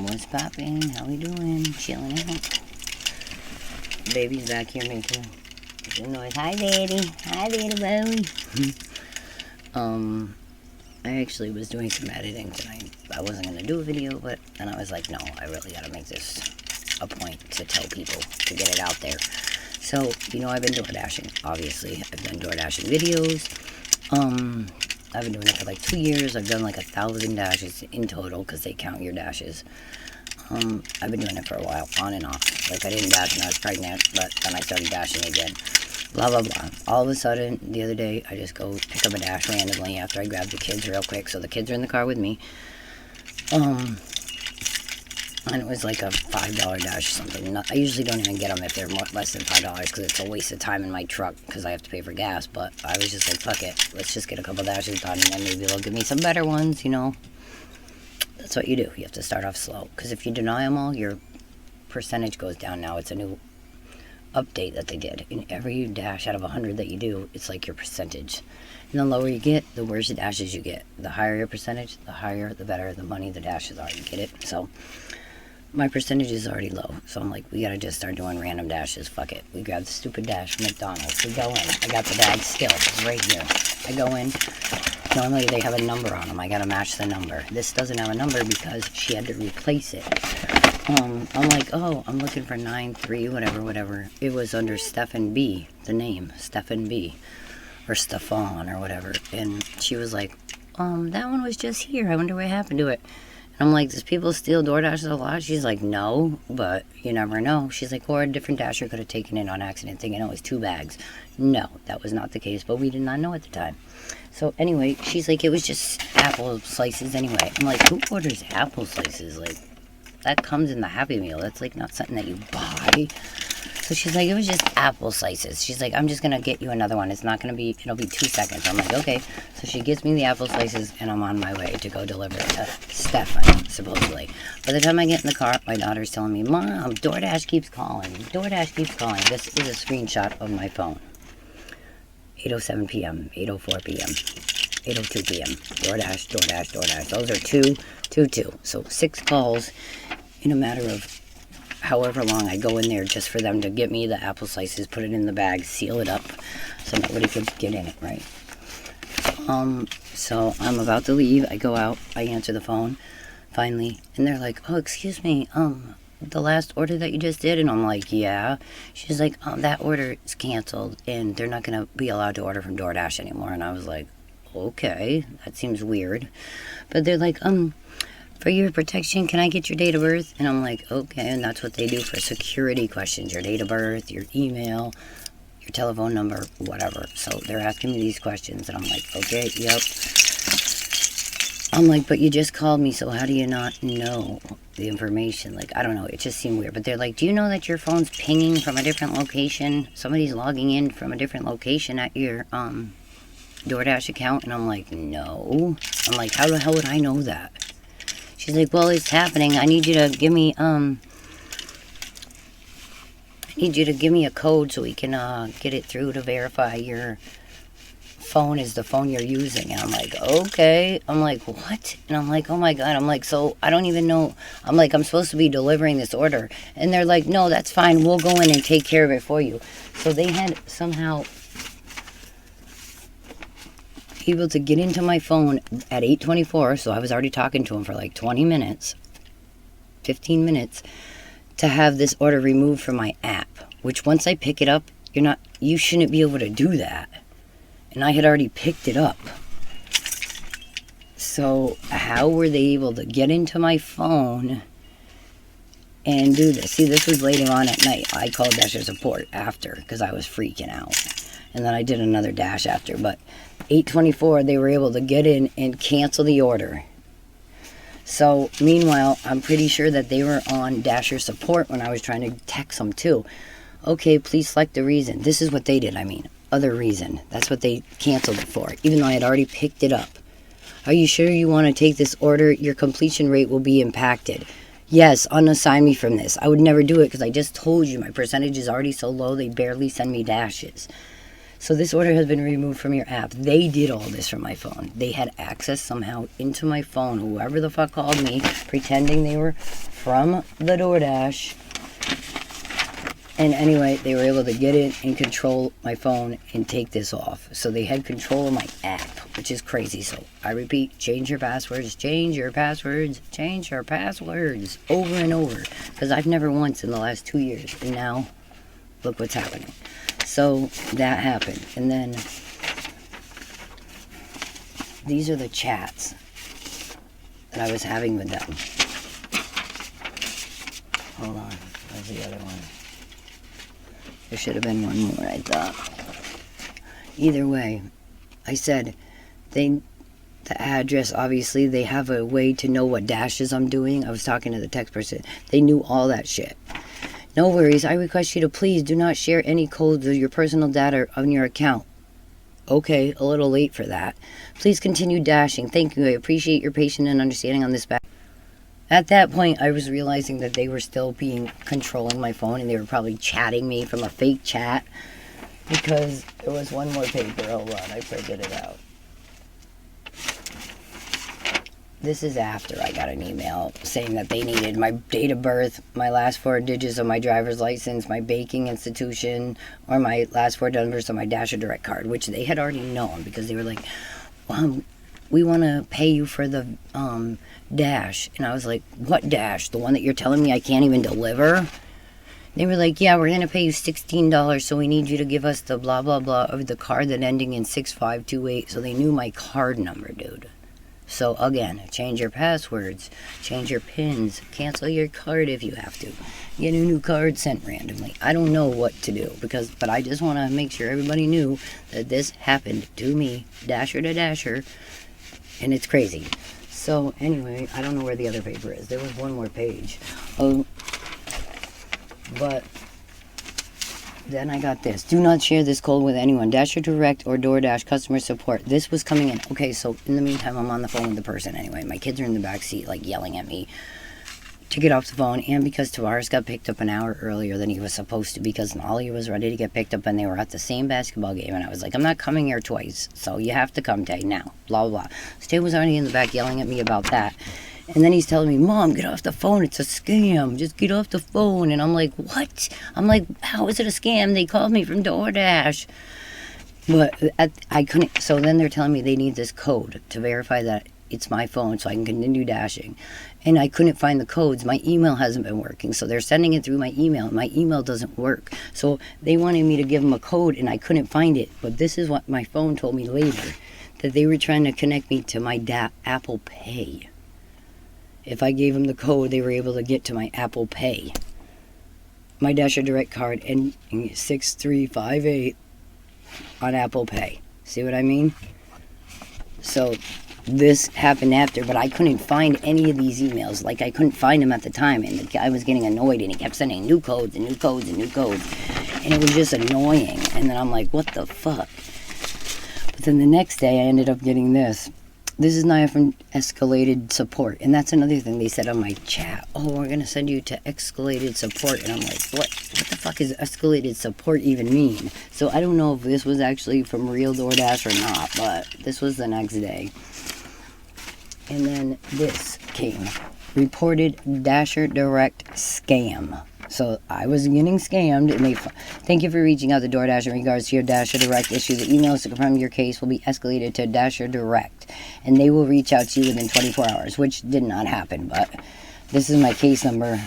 What's poppin'? How we doing? Chilling out. Baby's back here making some noise. Hi, Daddy. Hi, Daddy Bowie. I actually was doing some editing tonight. I wasn't going to do a video, but then I was like, no, I really got to make this a point to tell people to get it out there. So, you know, I've been door dashing, obviously. I've done door dashing videos. I've been doing it for like 2 years. I've done like 1,000 dashes in total because they count your dashes. I've been doing it for a while, on and off. Like, I didn't dash when I was pregnant, but then I started dashing again. Blah, blah, blah. All of a sudden, the other day, I just go pick up a dash randomly after I grab the kids real quick. So the kids are in the car with me. And it was like a $5 dash or something. I usually don't even get them if they're less than $5 because it's a waste of time in my truck because I have to pay for gas. But I was just like, fuck it. Let's just get a couple dashes done and then maybe they'll give me some better ones, you know. That's what you do. You have to start off slow. Because if you deny them all, your percentage goes down now. It's a new update that they did. In every dash out of 100 that you do, it's like your percentage. And the lower you get, the worse the dashes you get. The higher your percentage, the higher, the better the money the dashes are. You get it? So my percentage is already low. So I'm like, we gotta just start doing random dashes. Fuck it. We grab the stupid dash from McDonald's. We go in. I got the bag still. It's right here. I go in. Normally they have a number on them. I gotta match the number. This doesn't have a number because she had to replace it. I'm like, oh, I'm looking for 9-3, whatever. It was under Stephen B, the name, Stephen B, or Stefan, or whatever. And she was like, that one was just here. I wonder what happened to it. And I'm like, does people steal DoorDashes a lot? She's like, no, but you never know. She's like, or a different dasher could have taken it on accident, thinking it was 2 bags. No, that was not the case, but we did not know at the time. So anyway, she's like, it was just apple slices anyway. I'm like, who orders apple slices? Like, that comes in the Happy Meal. That's like not something that you buy. So she's like, it was just apple slices. She's like, I'm just going to get you another one. It's not going to be, it'll be 2 seconds. I'm like, okay. So she gives me the apple slices and I'm on my way to go deliver it to Stephanie, supposedly. By the time I get in the car, my daughter's telling me, Mom, DoorDash keeps calling. DoorDash keeps calling. This is a screenshot of my phone. 8:07 p.m., 8:04 p.m., 8:02 p.m. DoorDash. Those are 2. So 6 calls in a matter of however long I go in there just for them to get me the apple slices, put it in the bag, seal it up so nobody could get in it, right? So I'm about to leave. I go out. I answer the phone finally. And they're like, oh, excuse me, the last order that you just did? And I'm like, yeah. She's like, that order is canceled and they're not going to be allowed to order from DoorDash anymore. And I was like, okay, that seems weird. But they're like, for your protection, can I get your date of birth? And I'm like, okay. And that's what they do for security questions. Your date of birth, your email, your telephone number, whatever. So they're asking me these questions and I'm like, okay, yep. I'm like, but you just called me, so how do you not know the information? Like, I don't know. It just seemed weird. But they're like, do you know that your phone's pinging from a different location? Somebody's logging in from a different location at your DoorDash account? And I'm like, no. I'm like, how the hell would I know that? She's like, well, it's happening. I need you to give me a code so we can get it through to verify your phone is the phone you're using. And I'm like, okay. I'm like, what? And I'm like, oh my God. I'm like, so I don't even know. I'm like, I'm supposed to be delivering this order. And they're like, no, that's fine. We'll go in and take care of it for you. So they had somehow able to get into my phone at 8:24. So I was already talking to him for like 20 minutes, 15 minutes to have this order removed from my app, which once I pick it up, you shouldn't be able to do that. And I had already picked it up. So how were they able to get into my phone and do this? See, this was later on at night. I called Dasher support after because I was freaking out. And then I did another dash after. But 8:24, they were able to get in and cancel the order. So meanwhile, I'm pretty sure that they were on Dasher support when I was trying to text them too. Okay, please select the reason. This is what they did, other reason. That's what they canceled it for, even though I had already picked it up. Are you sure you want to take this order? Your completion rate will be impacted. Yes, unassign me from this. I would never do it because I just told you my percentage is already so low they barely send me dashes. So this order has been removed from your app. They did all this from my phone. They had access somehow into my phone, whoever the fuck called me, pretending they were from the DoorDash. And anyway, they were able to get in and control my phone and take this off. So they had control of my app, which is crazy. So I repeat, change your passwords, change your passwords, change your passwords over and over. Because I've never once in the last 2 years. And now, look what's happening. So that happened. And then these are the chats that I was having with them. Hold on, where's the other one? There should have been one more, I thought. Either way, I said, the address, obviously, they have a way to know what dashes I'm doing. I was talking to the text person. They knew all that shit. No worries, I request you to please do not share any codes or your personal data on your account. Okay, a little late for that. Please continue dashing. Thank you, I appreciate your patience and understanding on this back. At that point, I was realizing that they were still controlling my phone, and they were probably chatting me from a fake chat, because there was one more paper. Hold on, I printed it out. This is after I got an email saying that they needed my date of birth, my last 4 digits of my driver's license, my baking institution, or my last 4 numbers of my Dasher Direct card, which they had already known, because they were like, we want to pay you for the dash. And I was like, what dash? The one that you're telling me I can't even deliver? They were like, yeah, we're going to pay you $16, so we need you to give us the blah, blah, blah of the card that ending in 6528. So they knew my card number, dude. So again, change your passwords, change your pins, cancel your card if you have to. Get a new card sent randomly. I don't know what to do, but I just want to make sure everybody knew that this happened to me, dasher to dasher, and it's crazy. So anyway, I don't know where the other paper is. There was one more page. But then I got this. Do not share this code with anyone. Dasher Direct or DoorDash customer support. This was coming in. Okay, so in the meantime, I'm on the phone with the person anyway. My kids are in the back seat, like, yelling at me to get off the phone. And because Tavares got picked up an hour earlier than he was supposed to, because Molly was ready to get picked up, and they were at the same basketball game. And I was like, I'm not coming here twice, so you have to come, Tay, now. Blah, blah, blah. So Tay was already in the back yelling at me about that. And then he's telling me, Mom, get off the phone. It's a scam. Just get off the phone. And I'm like, what? I'm like, how is it a scam? They called me from DoorDash. But I couldn't. So then they're telling me they need this code to verify that it's my phone so I can continue dashing. And I couldn't find the codes. My email hasn't been working. So they're sending it through my email. My email doesn't work. So they wanted me to give them a code, and I couldn't find it. But this is what my phone told me later, that they were trying to connect me to my Apple Pay. If I gave them the code, they were able to get to my Apple Pay. My Dasher Direct card and 6358 on Apple Pay. See what I mean? So this happened after, but I couldn't find any of these emails. Like, I couldn't find them at the time, and the guy was getting annoyed, and he kept sending new codes and new codes and new codes. And it was just annoying. And then I'm like, what the fuck? But then the next day, I ended up getting this. This is Naya from Escalated Support. And that's another thing they said on my chat. Oh, we're going to send you to Escalated Support. And I'm like, what the fuck is Escalated Support even mean? So I don't know if this was actually from real DoorDash or not, but this was the next day. And then this came. Reported Dasher Direct scam. So I was getting scammed, and they thank you for reaching out to DoorDash in regards to your Dasher Direct issue. The emails to confirm your case will be escalated to Dasher Direct, and they will reach out to you within 24 hours, which did not happen, but this is my case number,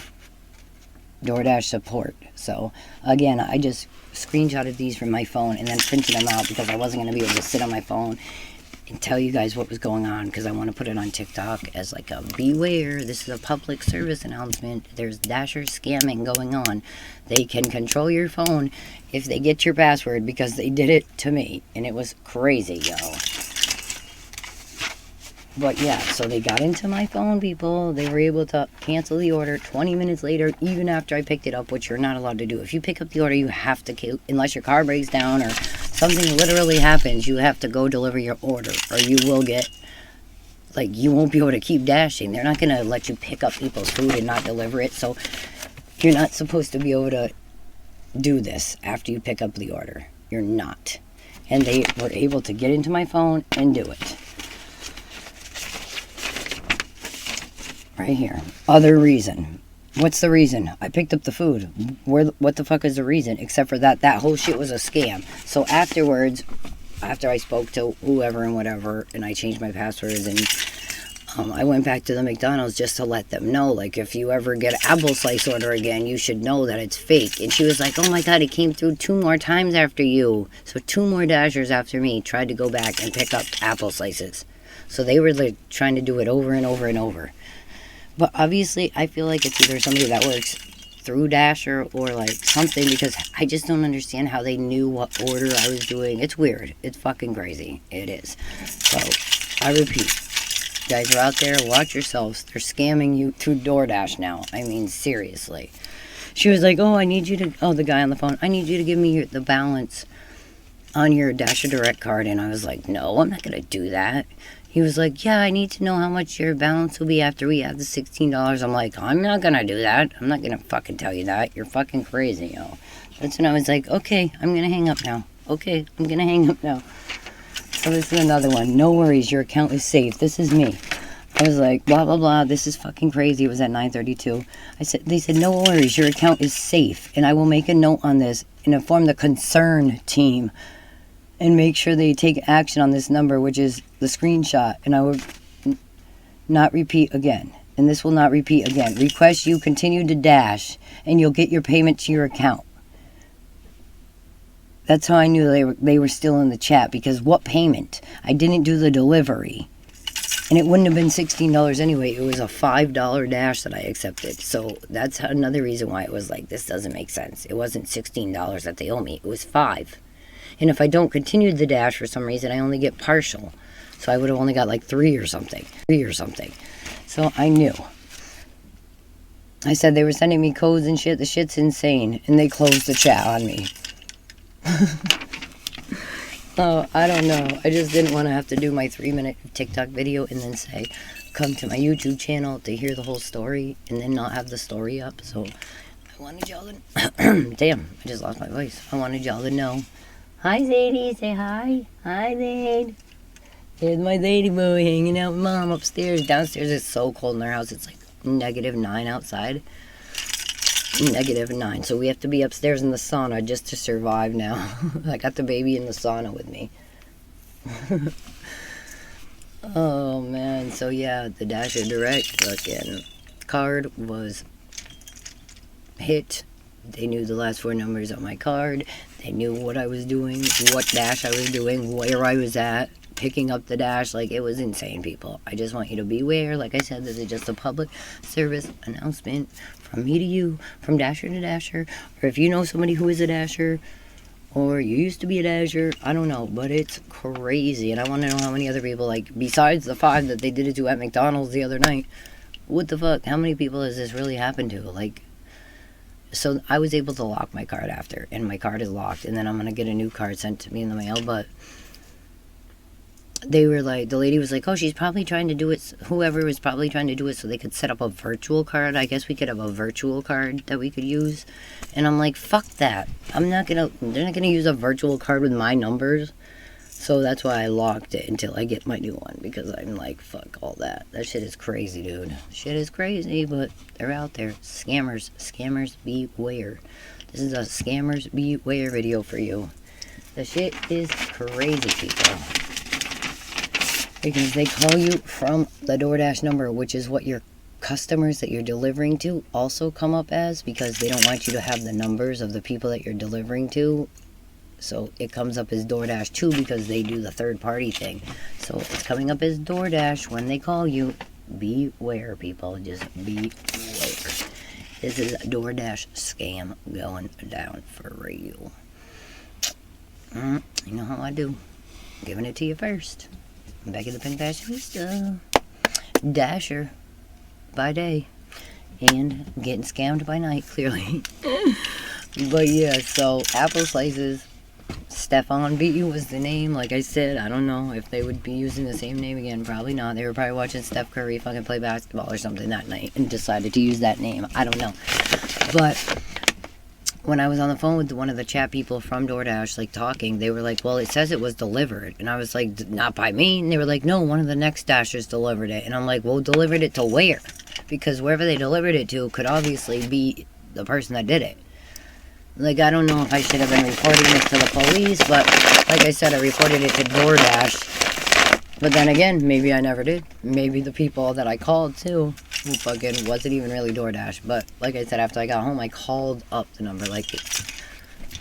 DoorDash support. So again, I just screenshotted these from my phone and then printed them out because I wasn't going to be able to sit on my phone and tell you guys what was going on, because I want to put it on TikTok as like a beware, this is a public service announcement. There's Dasher scamming going on. They can control your phone if they get your password, because they did it to me and it was crazy, yo. But yeah, so they got into my phone, people. They were able to cancel the order 20 minutes later, even after I picked it up, which you're not allowed to do. If you pick up the order, you have to, unless your car breaks down or something literally happens, you have to go deliver your order, or you will get, like, you won't be able to keep dashing. They're not going to let you pick up people's food and not deliver it. So you're not supposed to be able to do this after you pick up the order. You're not. And they were able to get into my phone and do it. Right here. Other reason. What's the reason? I picked up the food. What the fuck is the reason? Except for that whole shit was a scam. So afterwards, after I spoke to whoever and whatever, and I changed my passwords, and I went back to the McDonald's just to let them know, like, if you ever get an apple slice order again, you should know that it's fake. And she was like, oh my God, it came through 2 more times after you. So 2 more Dashers after me tried to go back and pick up apple slices. So they were like trying to do it over and over and over. But obviously, I feel like it's either somebody that works through Dasher or like something, because I just don't understand how they knew what order I was doing. It's weird. It's fucking crazy. It is. So, I repeat. You guys are out there, watch yourselves. They're scamming you through DoorDash now. I mean, seriously. She was like, oh, I need you to, oh, the guy on the phone, I need you to give me the balance on your Dasher Direct card. And I was like, no, I'm not going to do that. He was like, yeah, I need to know how much your balance will be after we have the $16. I'm like, I'm not going to do that. I'm not going to fucking tell you that. You're fucking crazy, yo. That's when I was like, okay, I'm going to hang up now. Okay, I'm going to hang up now. So this is another one. No worries, your account is safe. This is me. I was like, blah, blah, blah. This is fucking crazy. It was at 9:32. They said, no worries, your account is safe. And I will make a note on this and inform the concern team and make sure they take action on this number, which is the screenshot. And I will not repeat again. And this will not repeat again. Request you continue to dash and you'll get your payment to your account. That's how I knew they were still in the chat, because what payment? I didn't do the delivery. And it wouldn't have been $16 anyway. It was a $5 dash that I accepted. So that's another reason why it was like, this doesn't make sense. It wasn't $16 that they owe me. It was $5. And if I don't continue the dash for some reason, I only get partial. So I would have only got like 3 or something. So I knew. I said they were sending me codes and shit. The shit's insane. And they closed the chat on me. Oh, I don't know. I just didn't want to have to do my 3-minute TikTok video and then say, come to my YouTube channel to hear the whole story and then not have the story up. So I wanted y'all to... Damn, I just lost my voice. I wanted y'all to know. Hi, Zadie. Say hi. Hi, Zade. Here's my Zadie boy hanging out with Mom upstairs. Downstairs it's so cold in their house. It's like -9 outside. -9. So we have to be upstairs in the sauna just to survive now. I got the baby in the sauna with me. Oh, man. So, yeah, the Dasher Direct fucking card was hit. They knew the last 4 numbers on my card. They knew what I was doing, what dash I was doing, where I was at, picking up the dash. Like, it was insane, people. I just want you to beware. Like I said, this is just a public service announcement from me to you, from Dasher to Dasher. Or if you know somebody who is a Dasher, or you used to be a Dasher, I don't know. But it's crazy. And I want to know how many other people, like, besides the 5 that they did it to at McDonald's the other night, what the fuck? How many people has this really happened to? Like... So I was able to lock my card after, and my card is locked, and then I'm going to get a new card sent to me in the mail, but they were like, the lady was like, oh, she's probably trying to do it, whoever was probably trying to do it so they could set up a virtual card. I guess we could have a virtual card that we could use, and I'm like, fuck that. They're not going to use a virtual card with my numbers. So that's why I locked it until I get my new one, because I'm like, fuck all that. That shit is crazy, dude. Shit is crazy, but they're out there. Scammers. Scammers beware. This is a scammers beware video for you. The shit is crazy, people. Because they call you from the DoorDash number, which is what your customers that you're delivering to also come up as, because they don't want you to have the numbers of the people that you're delivering to. So it comes up as DoorDash too, because they do the third-party thing. So it's coming up as DoorDash when they call you. Beware, people. Just beware. This is a DoorDash scam going down for real. You know how I do. Giving it to you first. Becky the Pink Fashionista. Dasher by day. And getting scammed by night, clearly. But yeah, so apple slices. Stefan B was the name. Like I said, I don't know if they would be using the same name again. Probably not. They were probably watching Steph Curry fucking play basketball or something that night and decided to use that name. I don't know. But when I was on the phone with one of the chat people from DoorDash, like, talking, they were like, well, it says it was delivered. And I was like, not by me. And they were like, no, one of the next Dashers delivered it. And I'm like, well, delivered it to where? Because wherever they delivered it to could obviously be the person that did it. Like, I don't know if I should have been reporting it to the police, but like I said, I reported it to DoorDash. But then again, maybe I never did. Maybe the people that I called too, who fucking wasn't even really DoorDash. But like I said, after I got home, I called up the number, like,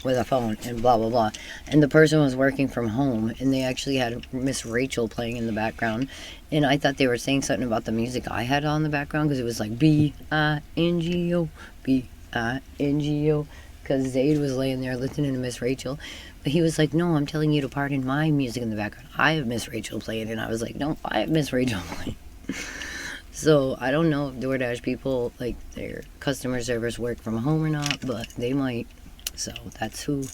with a phone and blah, blah, blah. And the person was working from home, and they actually had Miss Rachel playing in the background. And I thought they were saying something about the music I had on the background, because it was like B-I-N-G-O, B-I-N-G-O. Because Zayd was laying there listening to Miss Rachel. But he was like, no, I'm telling you to pardon my music in the background. I have Miss Rachel playing. And I was like, no, I have Miss Rachel playing. So I don't know if DoorDash people, like, their customer service work from home or not, but they might. So that's who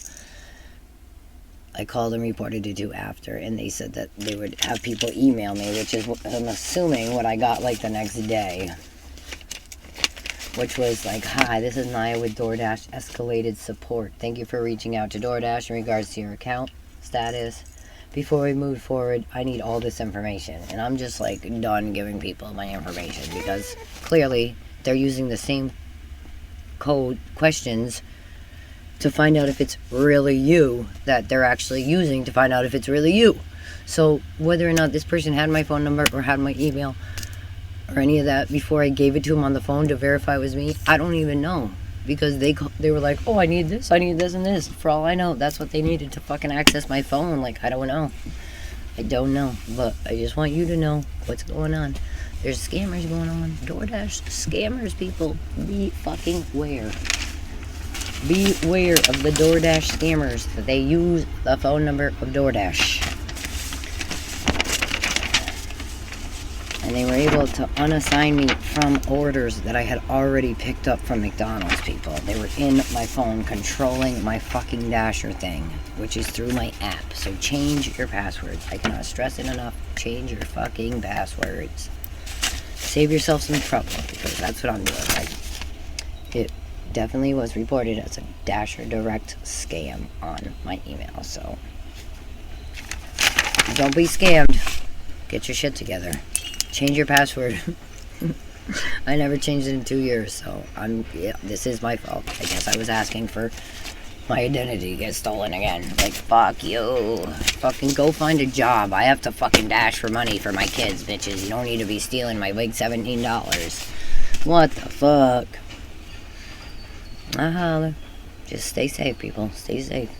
I called and reported it to after. And they said that they would have people email me, which is, I'm assuming, what I got, like, the next day. Which was like, hi, this is Naya with DoorDash Escalated Support. Thank you for reaching out to DoorDash in regards to your account status. Before we move forward, I need all this information. And I'm just like done giving people my information, because clearly they're using the same code questions to find out if it's really you that they're actually using to find out if it's really you. So whether or not this person had my phone number or had my email or any of that before I gave it to him on the phone to verify it was me, I don't even know. Because they were like, oh, I need this, and this. For all I know, that's what they needed to fucking access my phone. Like, I don't know. I don't know. But I just want you to know what's going on. There's scammers going on. DoorDash scammers, people. Be fucking aware. Beware of the DoorDash scammers. That they use the phone number of DoorDash. And they were able to unassign me from orders that I had already picked up from McDonald's, people. They were in my phone controlling my fucking Dasher thing, which is through my app. So change your passwords. I cannot stress it enough. Change your fucking passwords. Save yourself some trouble, because that's what I'm doing. Like, it definitely was reported as a Dasher Direct scam on my email. So don't be scammed. Get your shit together. Change your password. I never changed it in 2 years, so yeah, this is my fault. I guess I was asking for my identity to get stolen again. Like, fuck you. Fucking go find a job. I have to fucking dash for money for my kids, bitches. You don't need to be stealing my big $17. What the fuck? I holler. Just stay safe, people. Stay safe.